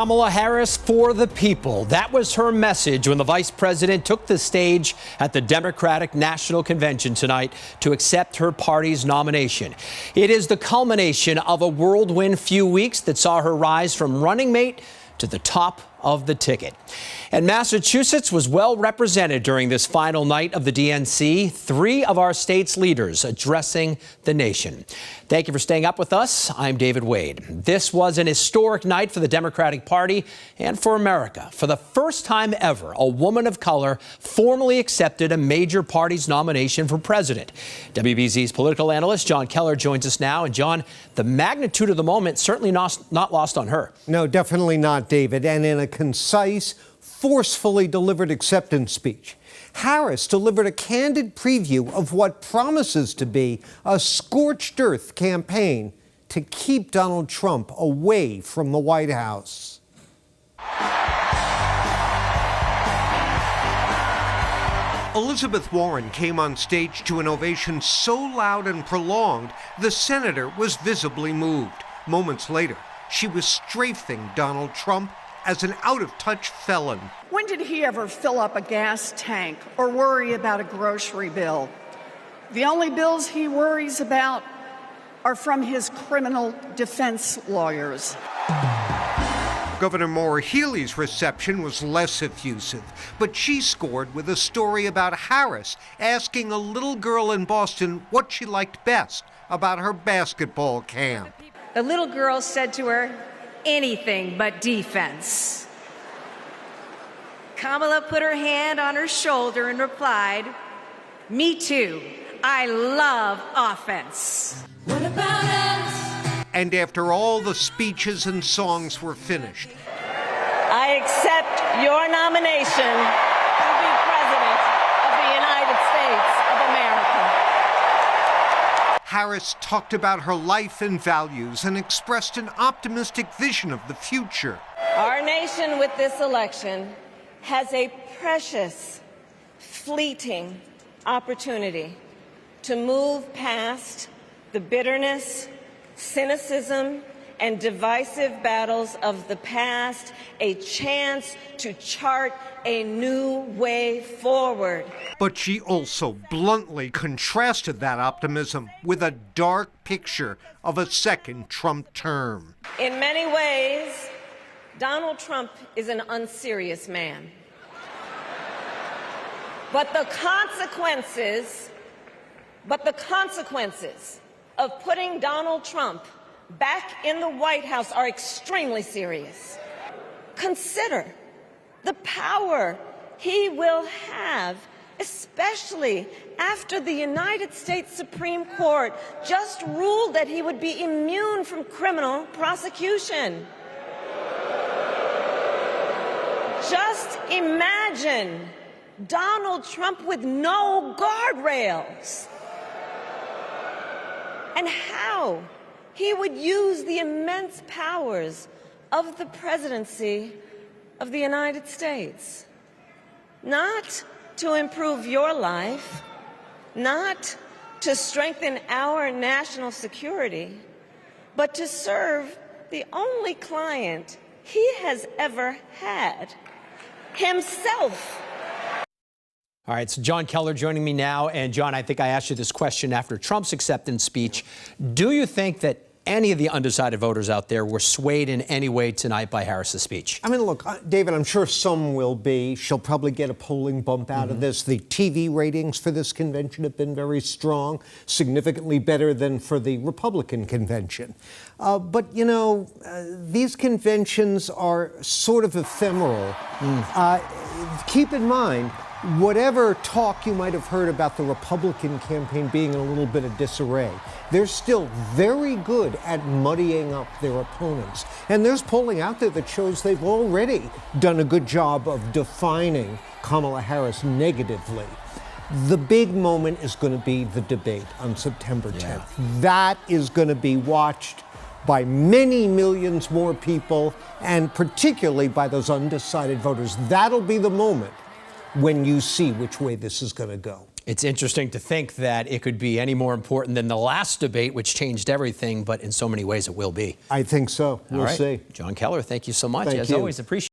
Kamala Harris for the people. That was her message when the vice president took the stage at the Democratic National Convention tonight to accept her party's nomination. It is the culmination of a whirlwind few weeks that saw her rise from running mate to the top of the ticket. And Massachusetts was well represented during this final night of the DNC. 3 of our state's leaders addressing the nation. Thank you for staying up with us. I'm David Wade. This was an historic night for the Democratic Party and for America. For the first time ever, a woman of color formally accepted a major party's nomination for president. WBZ's political analyst John Keller joins us now. And John, the magnitude of the moment certainly not lost on her. No, definitely not, David. And in a concise, forcefully delivered acceptance speech, Harris delivered a candid preview of what promises to be a scorched earth campaign to keep Donald Trump away from the White House. Elizabeth Warren came on stage to an ovation so loud and prolonged, the senator was visibly moved. Moments later, she was strafing Donald Trump as an out-of-touch felon. When did he ever fill up a gas tank or worry about a grocery bill? The only bills he worries about are from his criminal defense lawyers. Governor Maura Healey's reception was less effusive, but she scored with a story about Harris asking a little girl in Boston what she liked best about her basketball camp. The little girl said to her, "Anything but defense." Kamala put her hand on her shoulder and replied, "Me too. I love offense." What about us? And after all the speeches and songs were finished, I accept your nomination to be President of the United States of America. Harris talked about her life and values and expressed an optimistic vision of the future. Our nation with this election has a precious, fleeting opportunity to move past the bitterness, cynicism, and divisive battles of the past, a chance to chart a new way forward. But she also bluntly contrasted that optimism with a dark picture of a second Trump term. In many ways, Donald Trump is an unserious man. But the consequences of putting Donald Trump back in the White House are extremely serious. Consider the power he will have, especially after the United States Supreme Court just ruled that he would be immune from criminal prosecution. Just imagine Donald Trump with no guardrails, and how he would use the immense powers of the presidency of the United States, not to improve your life, not to strengthen our national security, but to serve the only client he has ever had, himself. All right, so John Keller joining me now. And John, I think I asked you this question after Trump's acceptance speech. Do you think that any of the undecided voters out there were swayed in any way tonight by Harris's speech? I mean, look, David, I'm sure some will be. She'll probably get a polling bump out of this. The TV ratings for this convention have been very strong, significantly better than for the Republican convention. But, you know, these conventions are sort of ephemeral. Keep in mind, whatever talk you might have heard about the Republican campaign being in a little bit of disarray, they're still very good at muddying up their opponents. And there's polling out there that shows they've already done a good job of defining Kamala Harris negatively. The big moment is going to be the debate on September 10th. That is going to be watched by many millions more people, and particularly by those undecided voters. That'll be the moment when you see which way this is going to go. It's interesting to think that it could be any more important than the last debate, which changed everything, but in so many ways it will be. I think so. We'll see. John Keller, thank you so much. Thank As you. always, appreciate it.